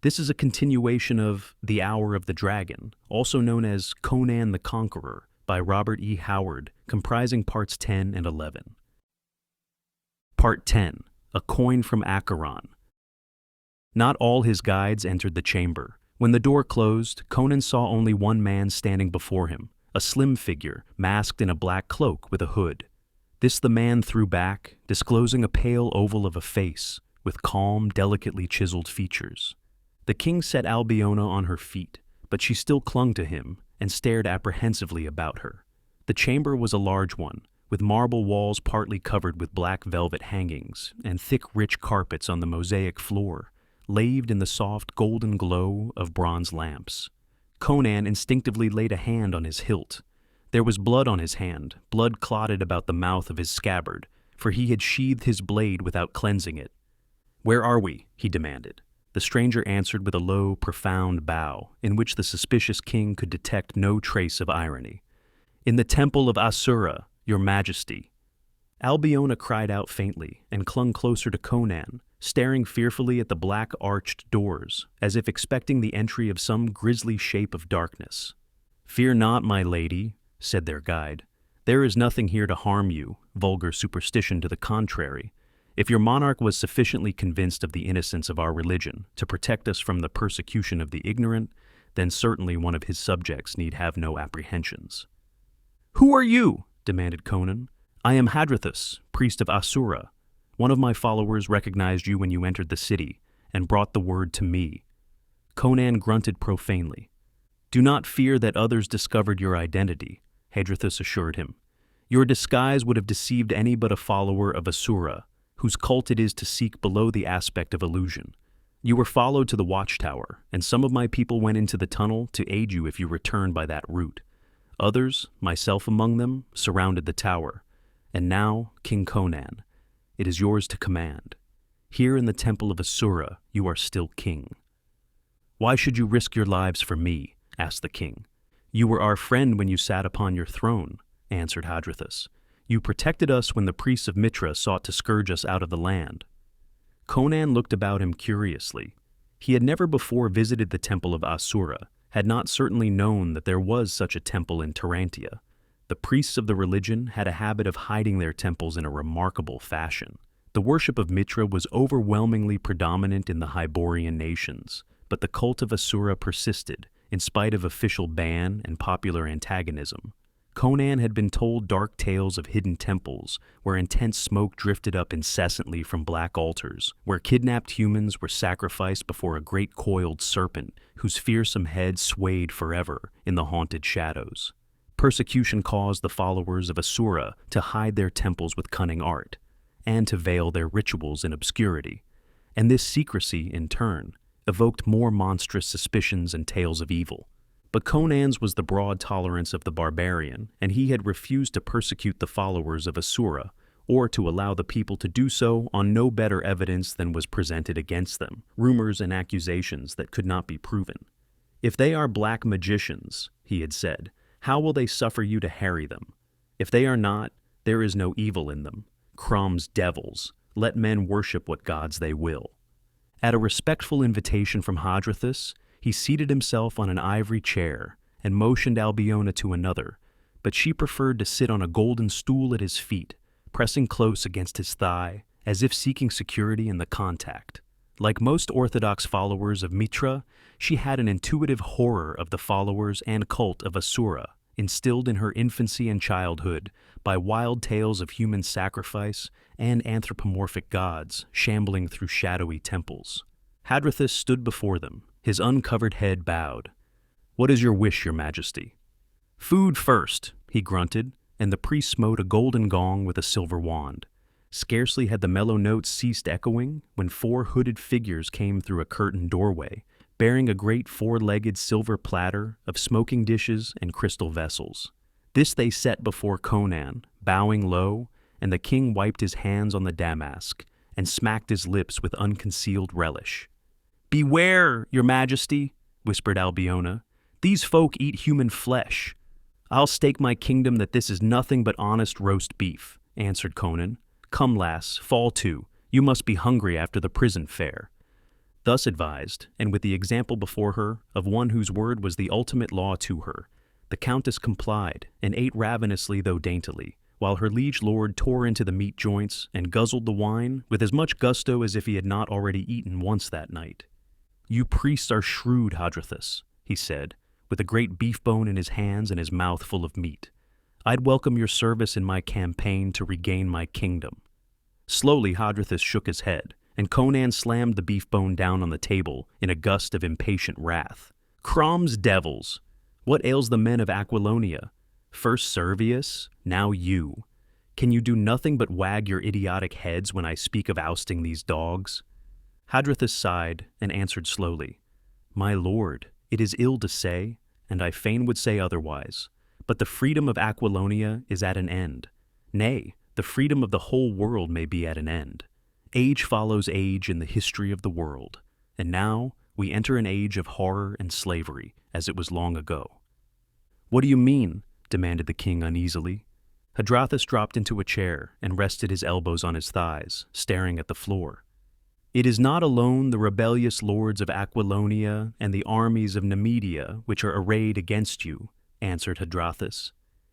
This is a continuation of The Hour of the Dragon, also known as Conan the Conqueror, by Robert E. Howard, comprising parts 10 and 11. Part 10. A Coin from Acheron. Not all his guides entered the chamber. When the door closed, Conan saw only one man standing before him, a slim figure, masked in a black cloak with a hood. This the man threw back, disclosing a pale oval of a face, with calm, delicately chiseled features. The king set Albiona on her feet, but she still clung to him and stared apprehensively about her. The chamber was a large one, with marble walls partly covered with black velvet hangings and thick, rich carpets on the mosaic floor, laved in the soft golden glow of bronze lamps. Conan instinctively laid a hand on his hilt. There was blood on his hand, blood clotted about the mouth of his scabbard, for he had sheathed his blade without cleansing it. "Where are we?" he demanded. The stranger answered with a low, profound bow, in which the suspicious king could detect no trace of irony. "In the temple of Asura, your majesty." Albiona cried out faintly and clung closer to Conan, staring fearfully at the black arched doors, as if expecting the entry of some grisly shape of darkness. "Fear not, my lady," said their guide. "There is nothing here to harm you, vulgar superstition to the contrary. If your monarch was sufficiently convinced of the innocence of our religion to protect us from the persecution of the ignorant, then certainly one of his subjects need have no apprehensions." "Who are you?" demanded Conan. "I am Hadrathus, priest of Asura. One of my followers recognized you when you entered the city and brought the word to me." Conan grunted profanely. "Do not fear that others discovered your identity," Hadrathus assured him. "Your disguise would have deceived any but a follower of Asura, whose cult it is to seek below the aspect of illusion. You were followed to the watchtower, and some of my people went into the tunnel to aid you if you returned by that route. Others, myself among them, surrounded the tower. And now, King Conan, it is yours to command. Here in the temple of Asura, you are still king." "Why should you risk your lives for me?" asked the king. "You were our friend when you sat upon your throne," answered Hadrathus. "You protected us when the priests of Mitra sought to scourge us out of the land." Conan looked about him curiously. He had never before visited the temple of Asura, had not certainly known that there was such a temple in Tarantia. The priests of the religion had a habit of hiding their temples in a remarkable fashion. The worship of Mitra was overwhelmingly predominant in the Hyborian nations, but the cult of Asura persisted, in spite of official ban and popular antagonism. Conan had been told dark tales of hidden temples, where intense smoke drifted up incessantly from black altars, where kidnapped humans were sacrificed before a great coiled serpent whose fearsome head swayed forever in the haunted shadows. Persecution caused the followers of Asura to hide their temples with cunning art, and to veil their rituals in obscurity, and this secrecy, in turn, evoked more monstrous suspicions and tales of evil. But Conan's was the broad tolerance of the barbarian, and he had refused to persecute the followers of Asura, or to allow the people to do so on no better evidence than was presented against them, rumors and accusations that could not be proven. "If they are black magicians," he had said, "how will they suffer you to harry them? If they are not, there is no evil in them. Crumbs, devils, let men worship what gods they will." At a respectful invitation from Hadrathus, he seated himself on an ivory chair and motioned Albiona to another, but she preferred to sit on a golden stool at his feet, pressing close against his thigh, as if seeking security in the contact. Like most Orthodox followers of Mitra, she had an intuitive horror of the followers and cult of Asura, instilled in her infancy and childhood by wild tales of human sacrifice and anthropomorphic gods shambling through shadowy temples. Hadrathus stood before them, his uncovered head bowed. "What is your wish, your majesty?" "Food first," he grunted, and the priest smote a golden gong with a silver wand. Scarcely had the mellow notes ceased echoing when 4 hooded figures came through a curtained doorway, bearing a great 4-legged silver platter of smoking dishes and crystal vessels. This they set before Conan, bowing low, and the king wiped his hands on the damask and smacked his lips with unconcealed relish. "Beware, your majesty," whispered Albiona. "These folk eat human flesh." "I'll stake my kingdom that this is nothing but honest roast beef," answered Conan. "Come, lass, fall to. You must be hungry after the prison fare." Thus advised, and with the example before her of one whose word was the ultimate law to her, the countess complied and ate ravenously though daintily, while her liege lord tore into the meat joints and guzzled the wine with as much gusto as if he had not already eaten once that night. "You priests are shrewd, Hadrathus," he said, with a great beef bone in his hands and his mouth full of meat. "I'd welcome your service in my campaign to regain my kingdom." Slowly Hadrathus shook his head, and Conan slammed the beef bone down on the table in a gust of impatient wrath. "Crom's devils! What ails the men of Aquilonia? First Servius, now you. Can you do nothing but wag your idiotic heads when I speak of ousting these dogs?" Hadrathus sighed and answered slowly, "My lord, it is ill to say, and I fain would say otherwise, but the freedom of Aquilonia is at an end. Nay, the freedom of the whole world may be at an end. Age follows age in the history of the world, and now we enter an age of horror and slavery, as it was long ago." "What do you mean?" demanded the king uneasily. Hadrathus dropped into a chair and rested his elbows on his thighs, staring at the floor. "It is not alone the rebellious lords of Aquilonia and the armies of Nemedia which are arrayed against you," answered Hadrathus.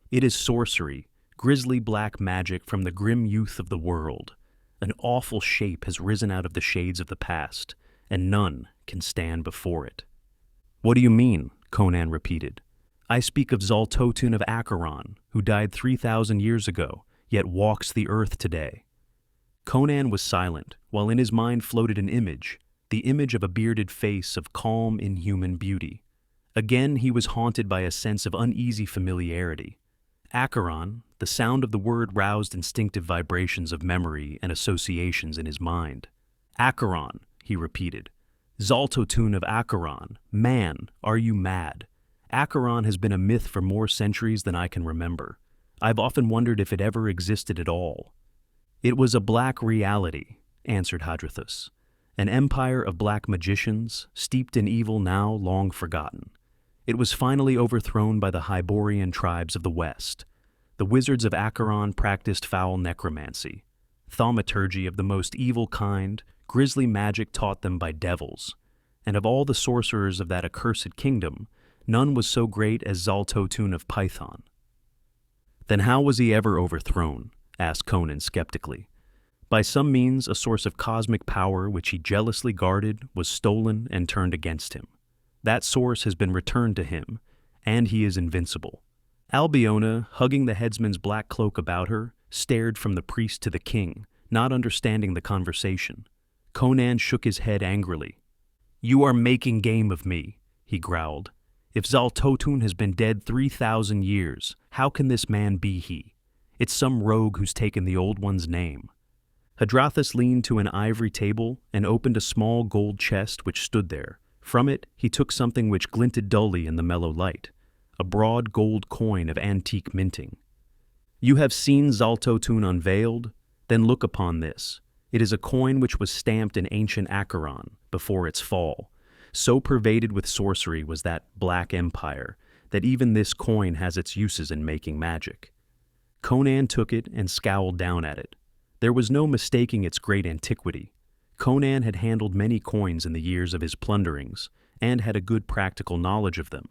"It is sorcery, grisly black magic from the grim youth of the world. An awful shape has risen out of the shades of the past, and none can stand before it." "What do you mean?" Conan repeated. "I speak of Zaltotun of Acheron, who died 3,000 years ago, yet walks the earth today." Conan was silent, while in his mind floated an image, the image of a bearded face of calm, inhuman beauty. Again he was haunted by a sense of uneasy familiarity. Acheron, the sound of the word roused instinctive vibrations of memory and associations in his mind. "Acheron," he repeated. "Zaltotun of Acheron, man, are you mad? Acheron has been a myth for more centuries than I can remember. I've often wondered if it ever existed at all." "It was a black reality," answered Hadrathus. "An empire of black magicians, steeped in evil now long forgotten. It was finally overthrown by the Hyborian tribes of the West. The wizards of Acheron practiced foul necromancy. Thaumaturgy of the most evil kind, grisly magic taught them by devils. And of all the sorcerers of that accursed kingdom, none was so great as Zaltotun of Python." "Then how was he ever overthrown?" asked Conan skeptically. "By some means a source of cosmic power which he jealously guarded was stolen and turned against him. That source has been returned to him, and he is invincible." Albiona, hugging the headsman's black cloak about her, stared from the priest to the king, not understanding the conversation. Conan shook his head angrily. "You are making game of me," he growled. "If Zaltotun has been dead 3,000 years, how can this man be he? It's some rogue who's taken the old one's name." Hadrathus leaned to an ivory table and opened a small gold chest which stood there. From it he took something which glinted dully in the mellow light, a broad gold coin of antique minting. "You have seen Zaltotun unveiled? Then look upon this. It is a coin which was stamped in ancient Acheron before its fall. So pervaded with sorcery was that black empire that even this coin has its uses in making magic." Conan took it and scowled down at it. There was no mistaking its great antiquity. Conan had handled many coins in the years of his plunderings, and had a good practical knowledge of them.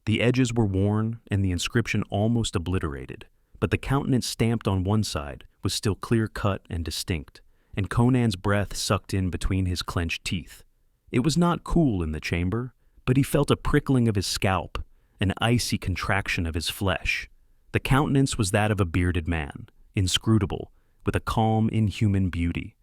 The edges were worn, and the inscription almost obliterated, but the countenance stamped on one side was still clear-cut and distinct, and Conan's breath sucked in between his clenched teeth. It was not cool in the chamber, but he felt a prickling of his scalp, an icy contraction of his flesh. The countenance was that of a bearded man, inscrutable, with a calm, inhuman beauty.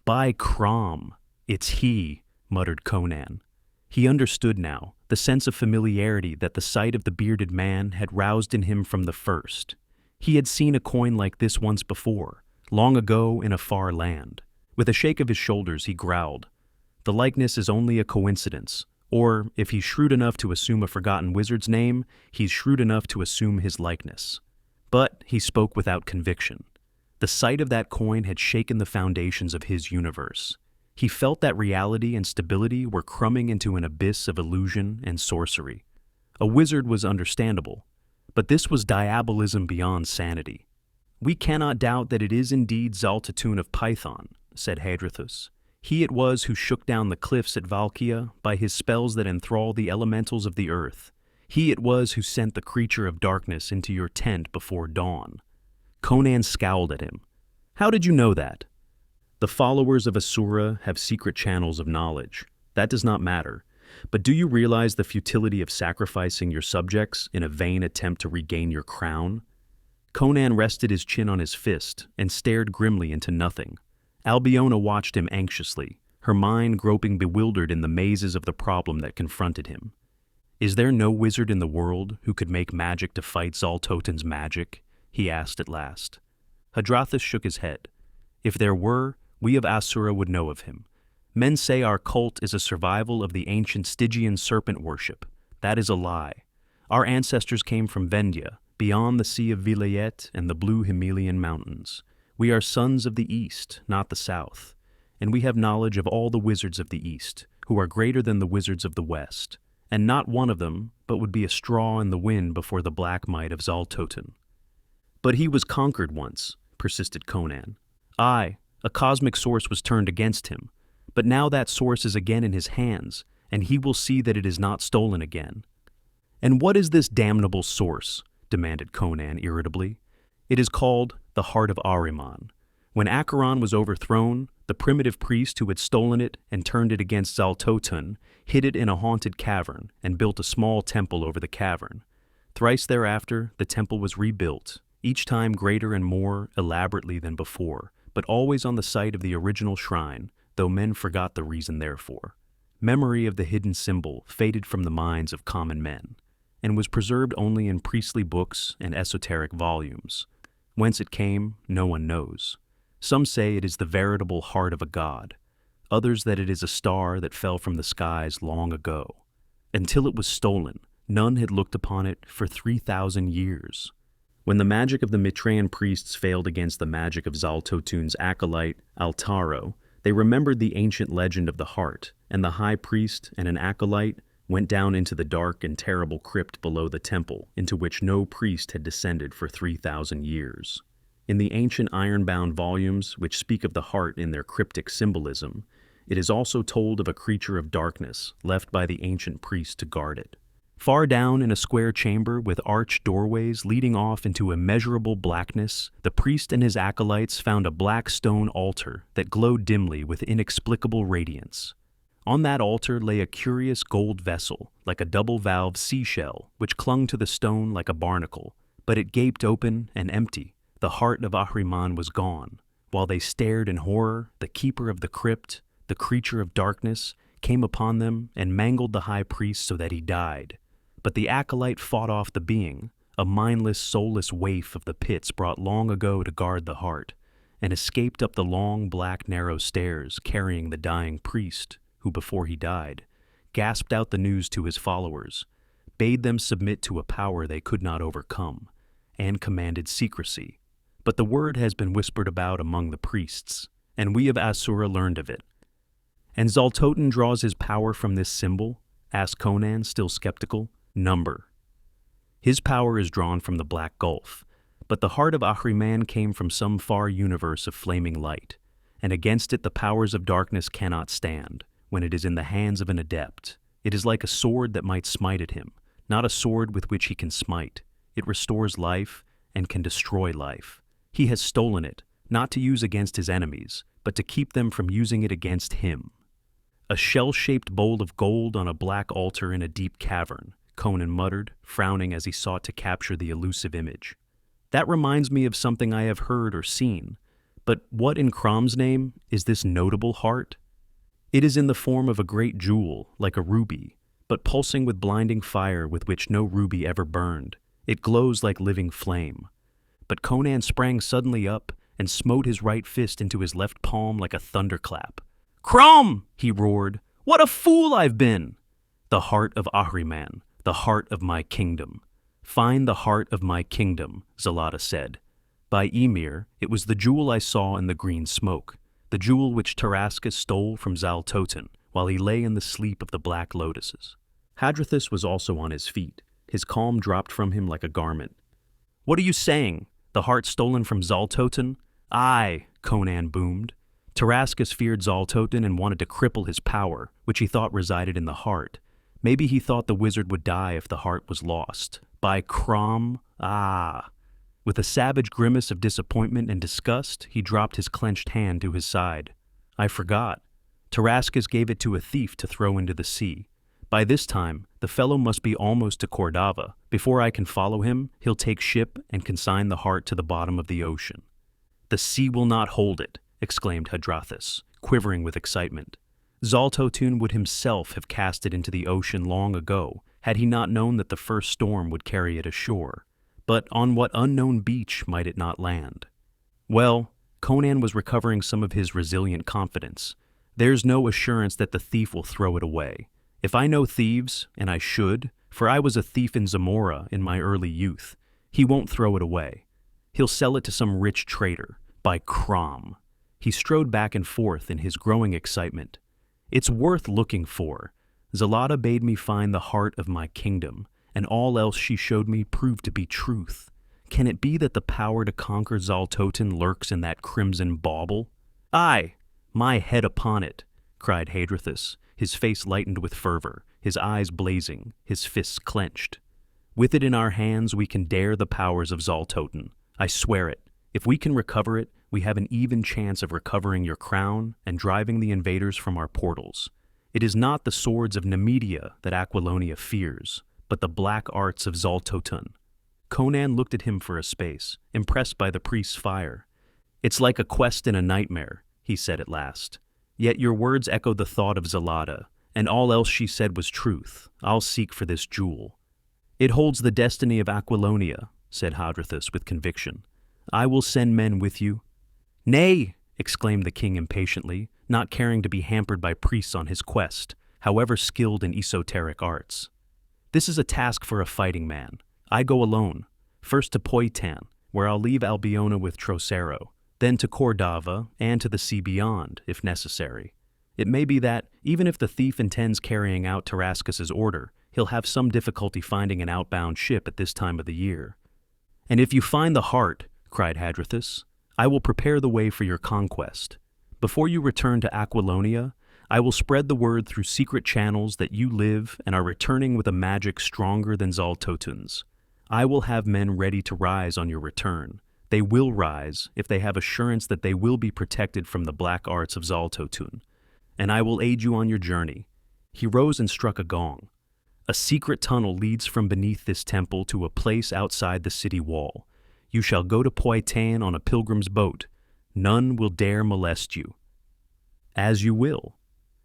"By Crom, it's he," muttered Conan. He understood now, the sense of familiarity that the sight of the bearded man had roused in him from the first. He had seen a coin like this once before, long ago in a far land. With a shake of his shoulders, he growled, "The likeness is only a coincidence, or, if he's shrewd enough to assume a forgotten wizard's name, he's shrewd enough to assume his likeness." But he spoke without conviction. The sight of that coin had shaken the foundations of his universe. He felt that reality and stability were crumbling into an abyss of illusion and sorcery. A wizard was understandable, but this was diabolism beyond sanity. "We cannot doubt that it is indeed Zaltotun of Python," said Hadrathus. He it was who shook down the cliffs at Valkia by his spells that enthrall the elementals of the earth. He it was who sent the creature of darkness into your tent before dawn. Conan scowled at him. How did you know that? The followers of Asura have secret channels of knowledge. That does not matter. But do you realize the futility of sacrificing your subjects in a vain attempt to regain your crown? Conan rested his chin on his fist and stared grimly into nothing. Albiona watched him anxiously, her mind groping bewildered in the mazes of the problem that confronted him. Is there no wizard in the world who could make magic to fight Zaltotan's magic? He asked at last. Hadrathus shook his head. If there were, we of Asura would know of him. Men say our cult is a survival of the ancient Stygian serpent worship. That is a lie. Our ancestors came from Vendya, beyond the Sea of Vilayet and the blue Himelian mountains. We are sons of the East, not the South, and we have knowledge of all the wizards of the East, who are greater than the wizards of the West, and not one of them but would be a straw in the wind before the black might of Zaltotan. But he was conquered once, persisted Conan. Aye, a cosmic source was turned against him, but now that source is again in his hands, and he will see that it is not stolen again. And what is this damnable source? Demanded Conan irritably. It is called the Heart of Ahriman. When Acheron was overthrown, the primitive priest who had stolen it and turned it against Zaltotan hid it in a haunted cavern and built a small temple over the cavern. Thrice thereafter, the temple was rebuilt, each time greater and more elaborately than before, but always on the site of the original shrine, though men forgot the reason therefore. Memory of the hidden symbol faded from the minds of common men, and was preserved only in priestly books and esoteric volumes. Whence it came, no one knows. Some say it is the veritable heart of a god, others that it is a star that fell from the skies long ago. Until it was stolen, none had looked upon it for 3,000 years. When the magic of the Mitraean priests failed against the magic of Zaltotun's acolyte, Altaro, they remembered the ancient legend of the heart, and the high priest and an acolyte went down into the dark and terrible crypt below the temple, into which no priest had descended for 3,000 years. In the ancient iron-bound volumes, which speak of the heart in their cryptic symbolism, it is also told of a creature of darkness left by the ancient priest to guard it. Far down in a square chamber with arched doorways leading off into immeasurable blackness, the priest and his acolytes found a black stone altar that glowed dimly with inexplicable radiance. On that altar lay a curious gold vessel, like a double-valved seashell, which clung to the stone like a barnacle, but it gaped open and empty. The heart of Ahriman was gone. While they stared in horror, the keeper of the crypt, the creature of darkness, came upon them and mangled the high priest so that he died. But the acolyte fought off the being, a mindless, soulless waif of the pits brought long ago to guard the heart, and escaped up the long, black, narrow stairs carrying the dying priest, who, before he died, gasped out the news to his followers, bade them submit to a power they could not overcome, and commanded secrecy. But the word has been whispered about among the priests, and we of Asura learned of it. And Zaltotan draws his power from this symbol? Asked Conan, still skeptical. Number. His power is drawn from the Black Gulf, but the heart of Ahriman came from some far universe of flaming light, and against it the powers of darkness cannot stand. When it is in the hands of an adept, it is like a sword that might smite at him, not a sword with which he can smite. It restores life and can destroy life. He has stolen it, not to use against his enemies, but to keep them from using it against him. A shell-shaped bowl of gold on a black altar in a deep cavern, Conan muttered, frowning as he sought to capture the elusive image. That reminds me of something I have heard or seen, but what in Crom's name is this notable heart? It is in the form of a great jewel, like a ruby, but pulsing with blinding fire with which no ruby ever burned. It glows like living flame. But Conan sprang suddenly up and smote his right fist into his left palm like a thunderclap. "Crom!" he roared. "What a fool I've been!" The heart of Ahriman, the heart of my kingdom. Find the heart of my kingdom, Zalata said. By Ymir, it was the jewel I saw in the green smoke, the jewel which Tarascus stole from Zaltotan while he lay in the sleep of the black lotuses. Hadrathus was also on his feet. His calm dropped from him like a garment. "What are you saying? The heart stolen from Zaltotan?" "Aye," Conan boomed. Tarascus feared Zaltotin and wanted to cripple his power, which he thought resided in the heart. Maybe he thought the wizard would die if the heart was lost. By Crom, ah! With a savage grimace of disappointment and disgust, he dropped his clenched hand to his side. I forgot. Tarascus gave it to a thief to throw into the sea. By this time, the fellow must be almost to Cordava. Before I can follow him, he'll take ship and consign the heart to the bottom of the ocean. The sea will not hold it, exclaimed Hadrathis, quivering with excitement. Zaltotun would himself have cast it into the ocean long ago, had he not known that the first storm would carry it ashore. But on what unknown beach might it not land? Well, Conan was recovering some of his resilient confidence. There's no assurance that the thief will throw it away. If I know thieves, and I should, for I was a thief in Zamora in my early youth, he won't throw it away. He'll sell it to some rich trader. By Crom. He strode back and forth in his growing excitement. It's worth looking for. Zalata bade me find the heart of my kingdom, and all else she showed me proved to be truth. Can it be that the power to conquer Zaltotin lurks in that crimson bauble? Aye, my head upon it, cried Hadrathis, his face lightened with fervor, his eyes blazing, his fists clenched. With it in our hands we can dare the powers of Zaltotin. I swear it. If we can recover it, we have an even chance of recovering your crown and driving the invaders from our portals. It is not the swords of Nemedia that Aquilonia fears, but the black arts of Zaltotin. Conan looked at him for a space, impressed by the priest's fire. It's like a quest in a nightmare, he said at last. Yet your words echoed the thought of Zalata, and all else she said was truth. I'll seek for this jewel. It holds the destiny of Aquilonia, said Hadrathis with conviction. I will send men with you. Nay, exclaimed the king impatiently, not caring to be hampered by priests on his quest, however skilled in esoteric arts. This is a task for a fighting man. I go alone, first to Poitan, where I'll leave Albiona with Trocero, then to Cordava and to the sea beyond, if necessary. It may be that, even if the thief intends carrying out Tarascus's order, he'll have some difficulty finding an outbound ship at this time of the year. And if you find the heart, cried Hadrathis, I will prepare the way for your conquest. Before you return to Aquilonia, I will spread the word through secret channels that you live and are returning with a magic stronger than Zaltotun's. I will have men ready to rise on your return. They will rise if they have assurance that they will be protected from the black arts of Zaltotun. And I will aid you on your journey. He rose and struck a gong. A secret tunnel leads from beneath this temple to a place outside the city wall. You shall go to Poitan on a pilgrim's boat. None will dare molest you. As you will.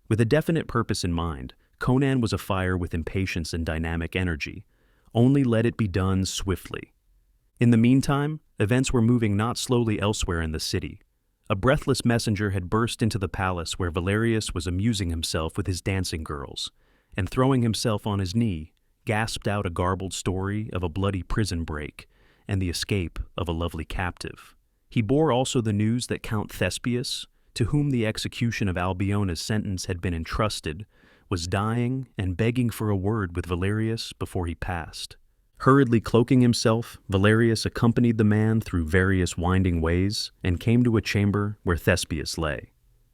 With a definite purpose in mind, Conan was afire with impatience and dynamic energy. Only let it be done swiftly. In the meantime, events were moving not slowly elsewhere in the city. A breathless messenger had burst into the palace where Valerius was amusing himself with his dancing girls, and throwing himself on his knee, gasped out a garbled story of a bloody prison break and the escape of a lovely captive. He bore also the news that Count Thespius, to whom the execution of Albiona's sentence had been entrusted, was dying and begging for a word with Valerius before he passed. Hurriedly cloaking himself, Valerius accompanied the man through various winding ways and came to a chamber where Thespius lay.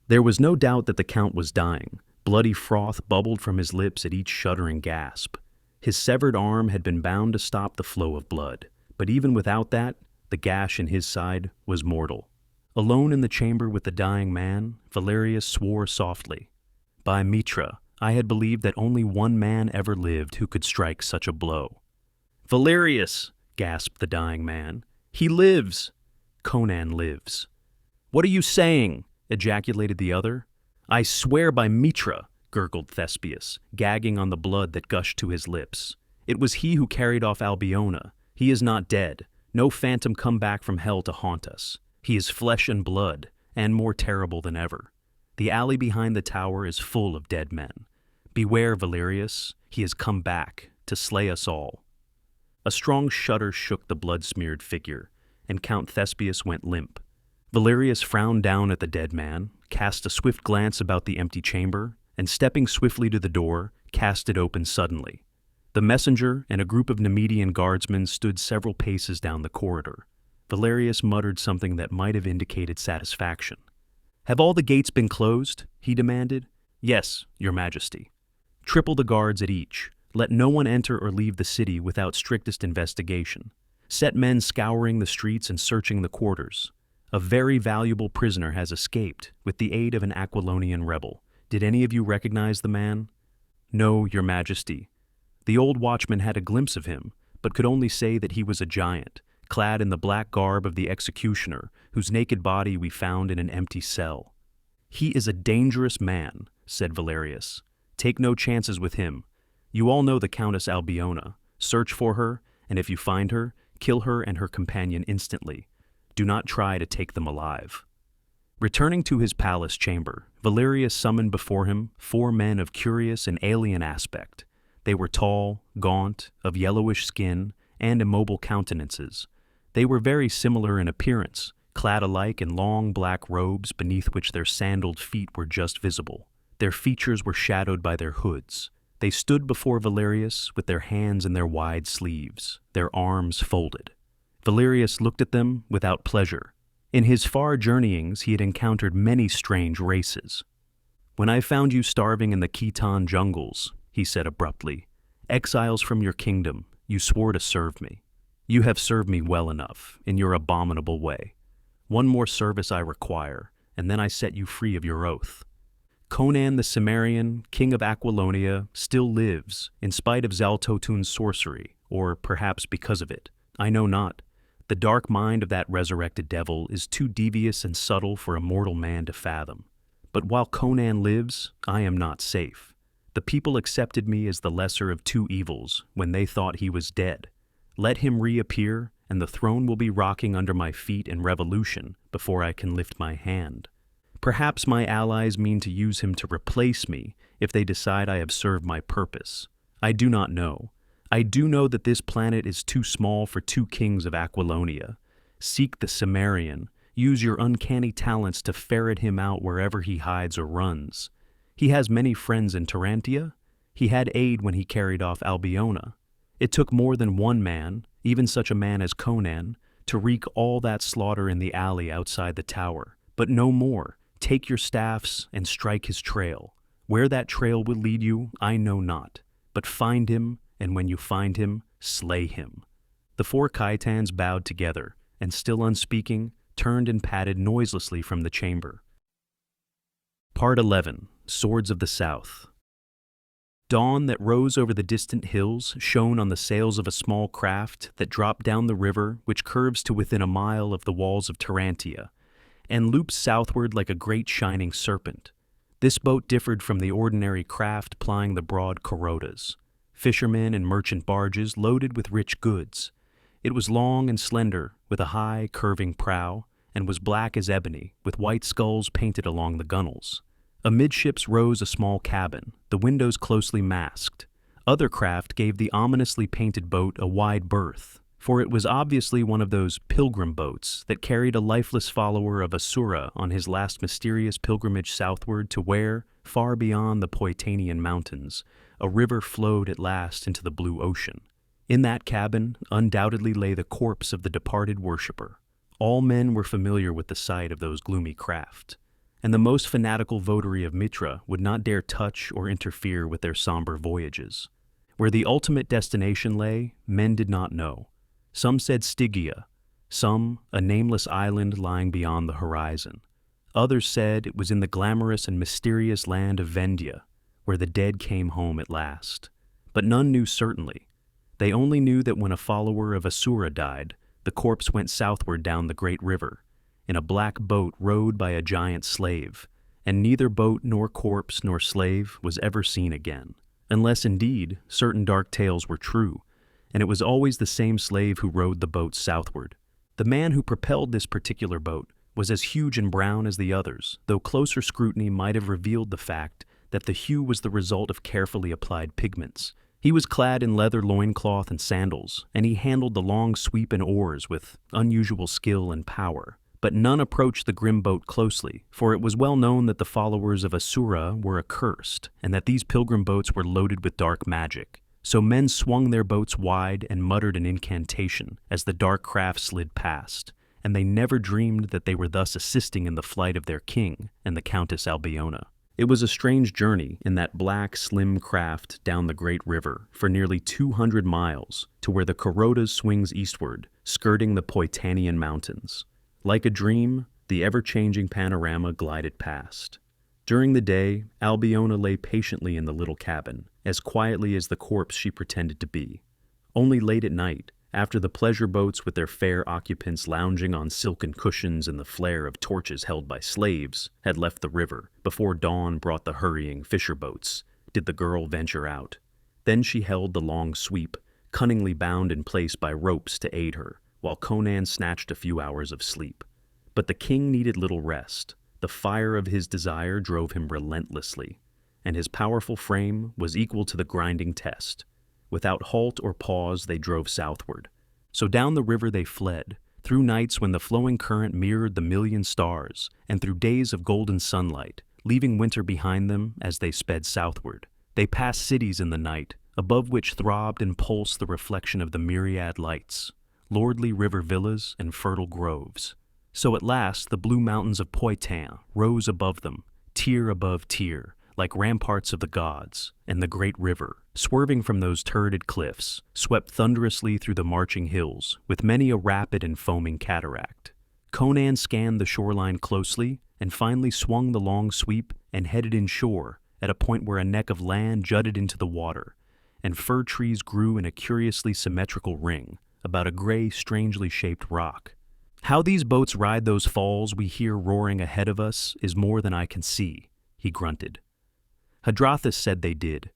There was no doubt that the Count was dying. Bloody froth bubbled from his lips at each shuddering gasp. His severed arm had been bound to stop the flow of blood, but even without that, the gash in his side was mortal. Alone in the chamber with the dying man, Valerius swore softly. By Mitra, I had believed that only one man ever lived who could strike such a blow. Valerius, gasped the dying man. He lives. Conan lives. What are you saying? Ejaculated the other. I swear by Mitra, gurgled Thespius, gagging on the blood that gushed to his lips. It was he who carried off Albiona. He is not dead. No phantom come back from hell to haunt us. He is flesh and blood, and more terrible than ever. The alley behind the tower is full of dead men. Beware, Valerius. He has come back to slay us all. A strong shudder shook the blood-smeared figure, and Count Thespius went limp. Valerius frowned down at the dead man, cast a swift glance about the empty chamber, and stepping swiftly to the door, cast it open suddenly. The messenger and a group of Nemedian guardsmen stood several paces down the corridor. Valerius muttered something that might have indicated satisfaction. "Have all the gates been closed?" he demanded. "Yes, your majesty." "Triple the guards at each. Let no one enter or leave the city without strictest investigation. Set men scouring the streets and searching the quarters. A very valuable prisoner has escaped with the aid of an Aquilonian rebel. Did any of you recognize the man?" "No, your majesty." The old watchman had a glimpse of him, but could only say that he was a giant, clad in the black garb of the executioner, whose naked body we found in an empty cell. "He is a dangerous man," said Valerius. "Take no chances with him. You all know the Countess Albiona. Search for her, and if you find her, kill her and her companion instantly. Do not try to take them alive." Returning to his palace chamber, Valerius summoned before him 4 men of curious and alien aspect. They were tall, gaunt, of yellowish skin, and immobile countenances. They were very similar in appearance, clad alike in long black robes beneath which their sandaled feet were just visible. Their features were shadowed by their hoods. They stood before Valerius with their hands in their wide sleeves, their arms folded. Valerius looked at them without pleasure. In his far journeyings he had encountered many strange races. "When I found you starving in the Khitan jungles," he said abruptly, "exiles from your kingdom, you swore to serve me. You have served me well enough, in your abominable way. One more service I require, and then I set you free of your oath. Conan the Cimmerian, king of Aquilonia, still lives, in spite of Zaltotun's sorcery, or perhaps because of it. I know not. The dark mind of that resurrected devil is too devious and subtle for a mortal man to fathom. But while Conan lives, I am not safe. The people accepted me as the lesser of 2 evils when they thought he was dead. Let him reappear, and the throne will be rocking under my feet in revolution before I can lift my hand. Perhaps my allies mean to use him to replace me if they decide I have served my purpose. I do not know. I do know that this planet is too small for 2 kings of Aquilonia. Seek the Cimmerian. Use your uncanny talents to ferret him out wherever he hides or runs. He has many friends in Tarantia. He had aid when he carried off Albiona. It took more than one man, even such a man as Conan, to wreak all that slaughter in the alley outside the tower. But no more. Take your staffs and strike his trail. Where that trail will lead you, I know not. But find him, and when you find him, slay him." The 4 Khitans bowed together, and still unspeaking, turned and padded noiselessly from the chamber. Part 11. Swords of the South. Dawn that rose over the distant hills shone on the sails of a small craft that dropped down the river which curves to within a mile of the walls of Tarantia, and loops southward like a great shining serpent. This boat differed from the ordinary craft plying the broad Corotas. Fishermen and merchant barges loaded with rich goods. It was long and slender, with a high, curving prow, and was black as ebony, with white skulls painted along the gunnels. Amidships rose a small cabin, the windows closely masked. Other craft gave the ominously painted boat a wide berth, for it was obviously one of those pilgrim boats that carried a lifeless follower of Asura on his last mysterious pilgrimage southward to where, far beyond the Poetanian mountains, a river flowed at last into the blue ocean. In that cabin undoubtedly lay the corpse of the departed worshipper. All men were familiar with the sight of those gloomy craft, and the most fanatical votary of Mitra would not dare touch or interfere with their somber voyages. Where the ultimate destination lay, men did not know. Some said Stygia, some a nameless island lying beyond the horizon. Others said it was in the glamorous and mysterious land of Vendia, where the dead came home at last. But none knew certainly. They only knew that when a follower of Asura died, the corpse went southward down the great river, in a black boat rowed by a giant slave, and neither boat nor corpse nor slave was ever seen again, unless indeed certain dark tales were true, and it was always the same slave who rowed the boat southward. The man who propelled this particular boat was as huge and brown as the others, though closer scrutiny might have revealed the fact that the hue was the result of carefully applied pigments. He was clad in leather loincloth and sandals, and he handled the long sweep and oars with unusual skill and power. But none approached the grim boat closely, for it was well known that the followers of Asura were accursed, and that these pilgrim boats were loaded with dark magic. So men swung their boats wide and muttered an incantation as the dark craft slid past, and they never dreamed that they were thus assisting in the flight of their king and the Countess Albiona. It was a strange journey in that black, slim craft down the great river for nearly 200 miles to where the Kuroda swings eastward, skirting the Poitanian mountains. Like a dream, the ever-changing panorama glided past. During the day, Albiona lay patiently in the little cabin, as quietly as the corpse she pretended to be. Only late at night, after the pleasure boats with their fair occupants lounging on silken cushions in the flare of torches held by slaves had left the river, before dawn brought the hurrying fisher boats, did the girl venture out. Then she held the long sweep, cunningly bound in place by ropes to aid her, while Conan snatched a few hours of sleep. But the king needed little rest. The fire of his desire drove him relentlessly, and his powerful frame was equal to the grinding test. Without halt or pause, they drove southward. So down the river they fled, through nights when the flowing current mirrored the million stars, and through days of golden sunlight, leaving winter behind them as they sped southward. They passed cities in the night, above which throbbed and pulsed the reflection of the myriad lights, lordly river villas and fertile groves. So at last the blue mountains of Poitin rose above them, tier above tier, like ramparts of the gods, and the great river, swerving from those turreted cliffs, swept thunderously through the marching hills, with many a rapid and foaming cataract. Conan scanned the shoreline closely, and finally swung the long sweep and headed inshore at a point where a neck of land jutted into the water, and fir trees grew in a curiously symmetrical ring about a gray, strangely shaped rock. How these boats ride those falls we hear roaring ahead of us is more than I can see, he grunted. Hadrathis said they did,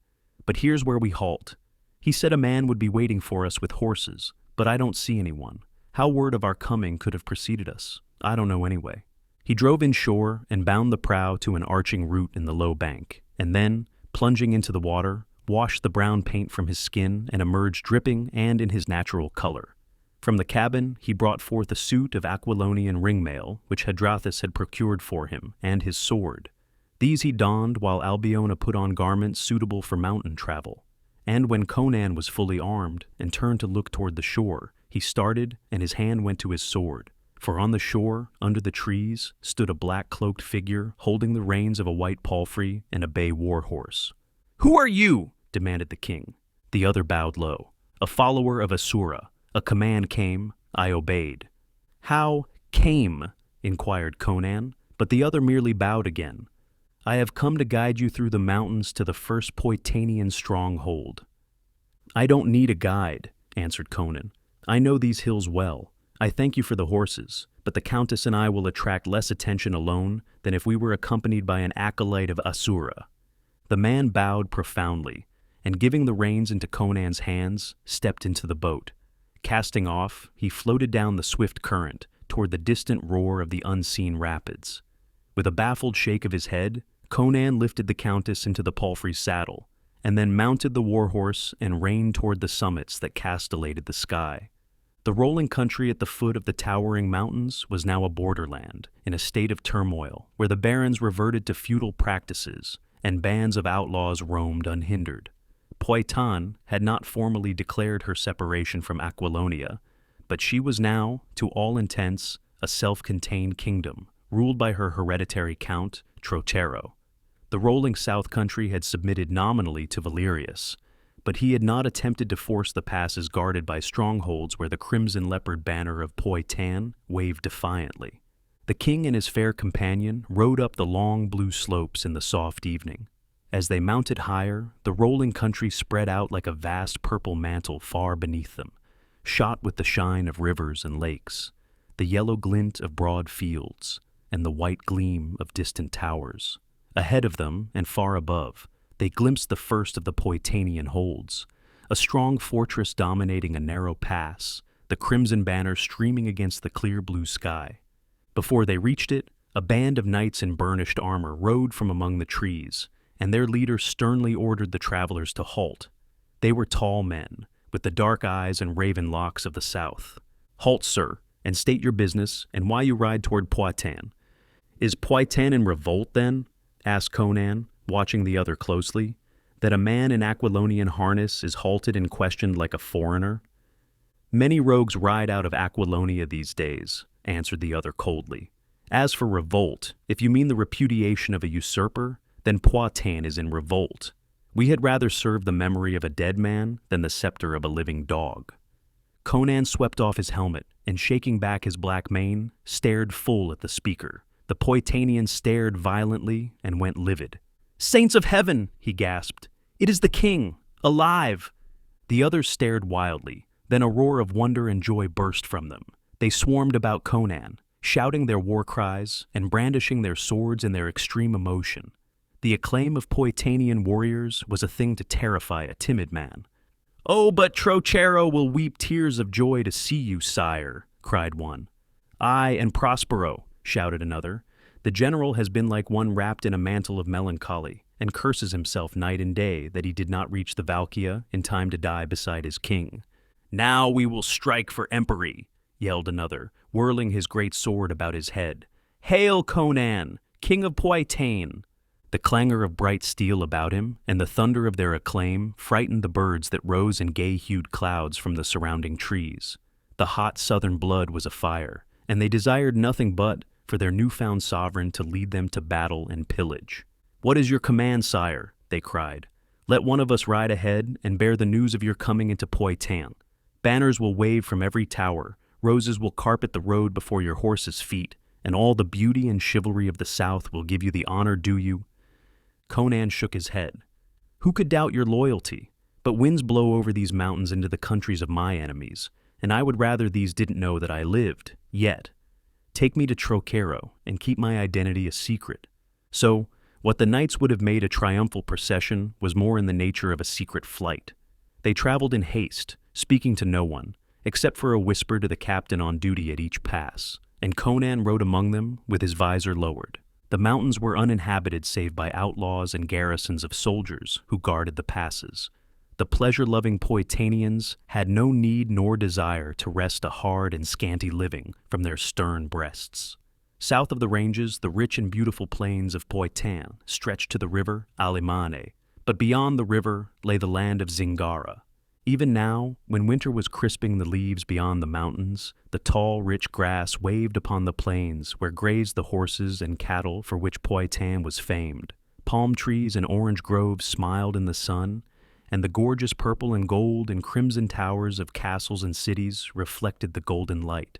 but here's where we halt. He said a man would be waiting for us with horses, but I don't see anyone. How word of our coming could have preceded us? I don't know anyway. He drove inshore and bound the prow to an arching root in the low bank, and then, plunging into the water, washed the brown paint from his skin and emerged dripping and in his natural color. From the cabin, he brought forth a suit of Aquilonian ringmail, which Hadrathis had procured for him, and his sword. These he donned while Albiona put on garments suitable for mountain travel. And when Conan was fully armed and turned to look toward the shore, he started and his hand went to his sword. For on the shore, under the trees, stood a black-cloaked figure holding the reins of a white palfrey and a bay war-horse. "Who are you?" demanded the king. The other bowed low. "A follower of Asura. A command came, I obeyed." "How came?" inquired Conan, but the other merely bowed again. "I have come to guide you through the mountains to the first Poitanian stronghold." "I don't need a guide," answered Conan. "I know these hills well. I thank you for the horses, but the Countess and I will attract less attention alone than if we were accompanied by an acolyte of Asura." The man bowed profoundly, and giving the reins into Conan's hands, stepped into the boat. Casting off, he floated down the swift current toward the distant roar of the unseen rapids. With a baffled shake of his head, Conan lifted the Countess into the palfrey's saddle, and then mounted the warhorse and reined toward the summits that castellated the sky. The rolling country at the foot of the towering mountains was now a borderland, in a state of turmoil, where the barons reverted to feudal practices, and bands of outlaws roamed unhindered. Poitin had not formally declared her separation from Aquilonia, but she was now, to all intents, a self-contained kingdom, ruled by her hereditary count, Trotero. The rolling south country had submitted nominally to Valerius, but he had not attempted to force the passes guarded by strongholds where the crimson leopard banner of Poitin waved defiantly. The king and his fair companion rode up the long blue slopes in the soft evening. As they mounted higher, the rolling country spread out like a vast purple mantle far beneath them, shot with the shine of rivers and lakes, the yellow glint of broad fields, and the white gleam of distant towers. Ahead of them, and far above, they glimpsed the first of the Poitanian holds, a strong fortress dominating a narrow pass, the crimson banner streaming against the clear blue sky. Before they reached it, a band of knights in burnished armor rode from among the trees, and their leader sternly ordered the travelers to halt. They were tall men, with the dark eyes and raven locks of the south. "Halt, sir, and state your business and why you ride toward Poitin." "Is Poitin in revolt, then?" asked Conan, watching the other closely. "That a man in Aquilonian harness is halted and questioned like a foreigner?" "Many rogues ride out of Aquilonia these days, answered the other coldly. As for revolt, if you mean the repudiation of a usurper, then Poitain is in revolt. We had rather serve the memory of a dead man than the scepter of a living dog. Conan swept off his helmet and, shaking back his black mane, stared full at the speaker. The Poitainian stared violently and went livid. "Saints of heaven!" he gasped. "It is the king! Alive!" The others stared wildly. Then a roar of wonder and joy burst from them. They swarmed about Conan, shouting their war cries and brandishing their swords in their extreme emotion. The acclaim of Poitainian warriors was a thing to terrify a timid man. "Oh, but Trocero will weep tears of joy to see you, sire," cried one. "Aye, and Prospero," shouted another. "The general has been like one wrapped in a mantle of melancholy, and curses himself night and day that he did not reach the Valkia in time to die beside his king." "Now we will strike for empery," yelled another, whirling his great sword about his head. "Hail, Conan, king of Poitain!" The clangor of bright steel about him and the thunder of their acclaim frightened the birds that rose in gay-hued clouds from the surrounding trees. The hot southern blood was afire, and they desired nothing but for their newfound sovereign to lead them to battle and pillage. "What is your command, sire?" they cried. "Let one of us ride ahead and bear the news of your coming into Poitain. Banners will wave from every tower, roses will carpet the road before your horse's feet, and all the beauty and chivalry of the South will give you the honor due you." Conan shook his head. "Who could doubt your loyalty? But winds blow over these mountains into the countries of my enemies, and I would rather these didn't know that I lived, yet. Take me to Trocero and keep my identity a secret." So, what the knights would have made a triumphal procession was more in the nature of a secret flight. They traveled in haste, speaking to no one, except for a whisper to the captain on duty at each pass, and Conan rode among them with his visor lowered. The mountains were uninhabited save by outlaws and garrisons of soldiers who guarded the passes. The pleasure-loving Poitainians had no need nor desire to wrest a hard and scanty living from their stern breasts. South of the ranges, the rich and beautiful plains of Poitain stretched to the river Alimane, but beyond the river lay the land of Zingara. Even now, when winter was crisping the leaves beyond the mountains, the tall, rich grass waved upon the plains where grazed the horses and cattle for which Poitain was famed. Palm trees and orange groves smiled in the sun, and the gorgeous purple and gold and crimson towers of castles and cities reflected the golden light.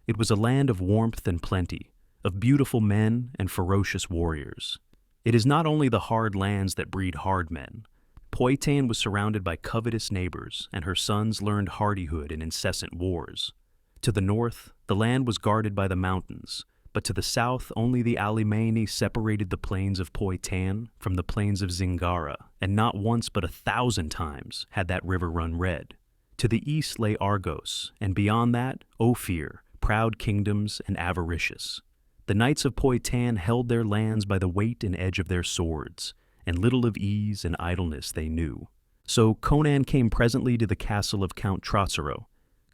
It was a land of warmth and plenty, of beautiful men and ferocious warriors. It is not only the hard lands that breed hard men. Poitain was surrounded by covetous neighbors, and her sons learned hardihood in incessant wars. To the north, the land was guarded by the mountains, but to the south only the Alimane separated the plains of Poitain from the plains of Zingara, and not once but 1,000 times had that river run red. To the east lay Argos, and beyond that, Ophir, proud kingdoms and avaricious. The knights of Poitain held their lands by the weight and edge of their swords, and little of ease and idleness they knew. So Conan came presently to the castle of Count Trocero.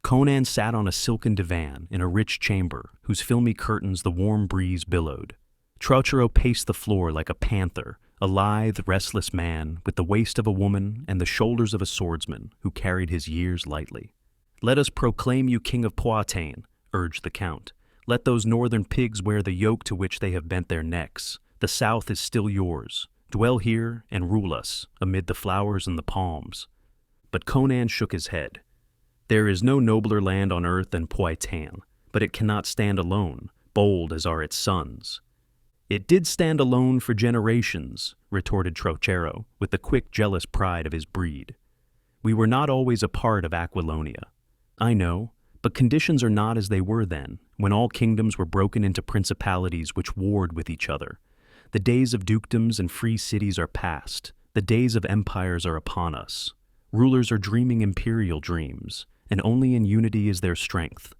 Conan sat on a silken divan in a rich chamber, whose filmy curtains the warm breeze billowed. Trocero paced the floor like a panther, a lithe, restless man, with the waist of a woman and the shoulders of a swordsman who carried his years lightly. "Let us proclaim you king of Poitain," urged the count. "Let those northern pigs wear the yoke to which they have bent their necks. The south is still yours. Dwell here and rule us amid the flowers and the palms." But Conan shook his head. "There is no nobler land on earth than Poitain, but it cannot stand alone, bold as are its sons." "It did stand alone for generations," retorted Trocero, with the quick, jealous pride of his breed. "We were not always a part of Aquilonia." "I know, but conditions are not as they were then, when all kingdoms were broken into principalities which warred with each other. The days of dukedoms and free cities are past. The days of empires are upon us. Rulers are dreaming imperial dreams, and only in unity is their strength."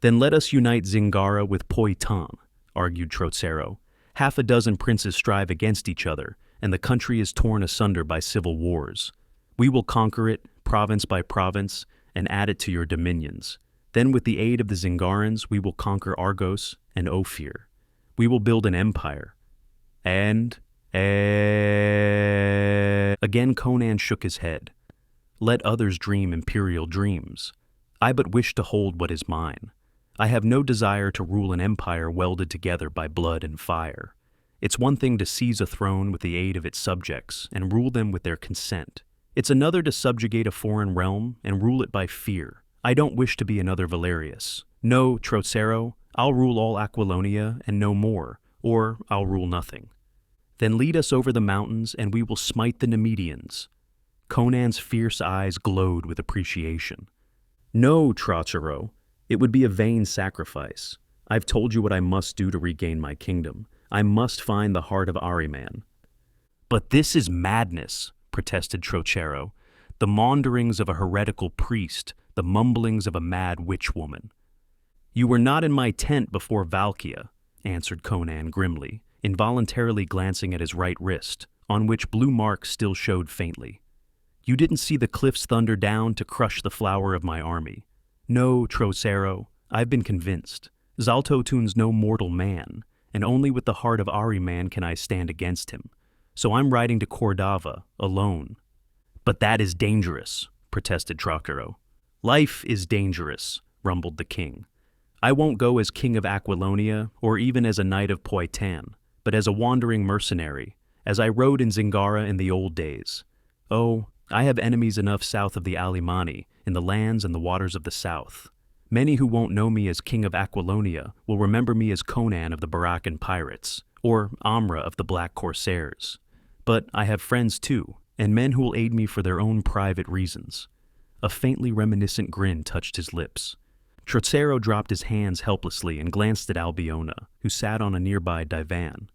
"Then let us unite Zingara with Poitain," argued Trocero. "Half a dozen princes strive against each other, and the country is torn asunder by civil wars. We will conquer it, province by province, and add it to your dominions. Then with the aid of the Zingarans, we will conquer Argos and Ophir. We will build an empire. And again Conan shook his head. "Let others dream imperial dreams. I but wish to hold what is mine. I have no desire to rule an empire welded together by blood and fire. It's one thing to seize a throne with the aid of its subjects and rule them with their consent. It's another to subjugate a foreign realm and rule it by fear. I don't wish to be another Valerius. No, Trocero, I'll rule all Aquilonia and no more, or I'll rule nothing. Then lead us over the mountains and we will smite the Nemedians. Conan's fierce eyes glowed with appreciation. No, Trocero, it would be a vain sacrifice. I've told you what I must do to regain my kingdom. I must find the heart of Ahriman. But this is madness, protested Trocero. The maunderings of a heretical priest, the mumblings of a mad witch woman. You were not in my tent before Valkia, answered Conan grimly, involuntarily glancing at his right wrist, on which blue marks still showed faintly. You didn't see the cliffs thunder down to crush the flower of my army. No, Trocero, I've been convinced. Xaltotun's no mortal man, and only with the heart of Ahriman can I stand against him. So I'm riding to Cordava, alone. But that is dangerous, protested Trocero. Life is dangerous, rumbled the king. I won't go as king of Aquilonia, or even as a knight of Poitan, but as a wandering mercenary, as I rode in Zingara in the old days. Oh, I have enemies enough south of the Alemanni, in the lands and the waters of the south. Many who won't know me as king of Aquilonia will remember me as Conan of the Barachan pirates, or Amra of the Black Corsairs. But I have friends too, and men who will aid me for their own private reasons. A faintly reminiscent grin touched his lips. Trocero dropped his hands helplessly and glanced at Albiona, who sat on a nearby divan.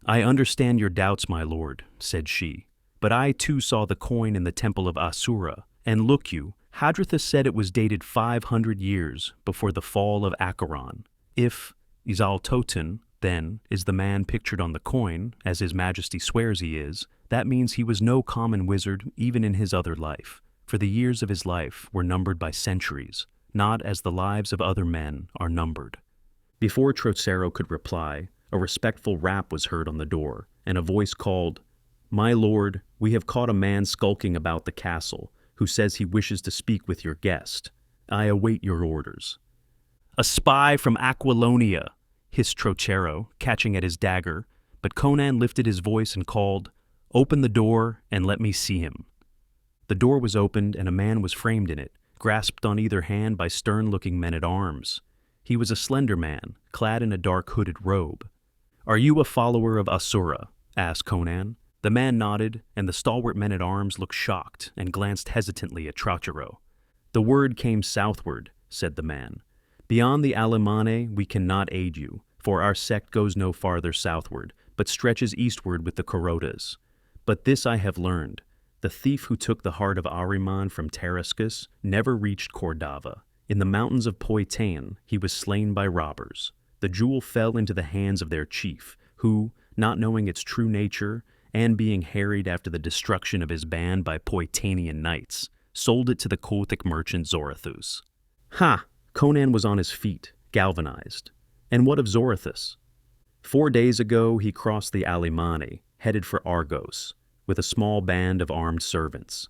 I understand your doubts, my lord, said she, but I too saw the coin in the temple of Asura, and look you, Hadrathus said it was dated 500 years before the fall of Acheron. If Xaltotun, then, is the man pictured on the coin, as his majesty swears he is, that means he was no common wizard even in his other life, for the years of his life were numbered by centuries, not as the lives of other men are numbered. Before Trocero could reply, a respectful rap was heard on the door, and a voice called, My lord, we have caught a man skulking about the castle, who says he wishes to speak with your guest. I await your orders. A spy from Aquilonia, hissed Trocero, catching at his dagger, but Conan lifted his voice and called, Open the door and let me see him. The door was opened and a man was framed in it, grasped on either hand by stern-looking men-at-arms. He was a slender man, clad in a dark hooded robe. Are you a follower of Asura? Asked Conan. The man nodded, and the stalwart men-at-arms looked shocked and glanced hesitantly at Trocero. The word came southward, said the man. Beyond the Alemanni we cannot aid you, for our sect goes no farther southward, but stretches eastward with the Corotas. But this I have learned. The thief who took the heart of Ahriman from Tarascus never reached Cordava. In the mountains of Poitan he was slain by robbers. The jewel fell into the hands of their chief, who, not knowing its true nature, and being harried after the destruction of his band by Poitanian knights, sold it to the Kothic merchant Zoroathus. Ha! Conan was on his feet, galvanized. And what of Zoroathus? 4 days ago he crossed the Alemanni, headed for Argos, with a small band of armed servants.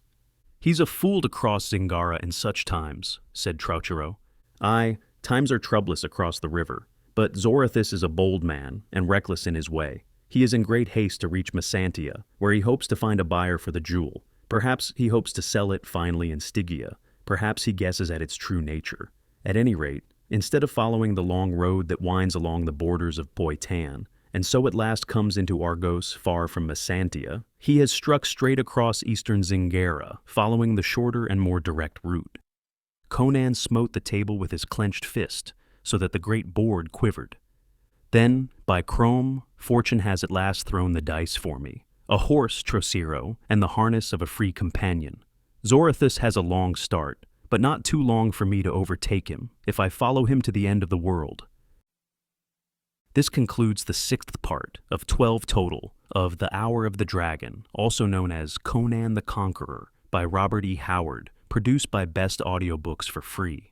He's a fool to cross Zingara in such times, said Trocero. Aye, times are troublous across the river, but Zoroathus is a bold man, and reckless in his way. He is in great haste to reach Messantia, where he hopes to find a buyer for the jewel. Perhaps he hopes to sell it finally in Stygia. Perhaps he guesses at its true nature. At any rate, instead of following the long road that winds along the borders of Poitan, and so at last comes into Argos far from Messantia, he has struck straight across eastern Zingara, following the shorter and more direct route. Conan smote the table with his clenched fist, so that the great board quivered. Then, by Chrome, fortune has at last thrown the dice for me. A horse, Trocero, and the harness of a free companion. Zoroathus has a long start, but not too long for me to overtake him, if I follow him to the end of the world. This concludes the 6th part of 12 total of The Hour of the Dragon, also known as Conan the Conqueror, by Robert E. Howard, produced by Best Audiobooks for free.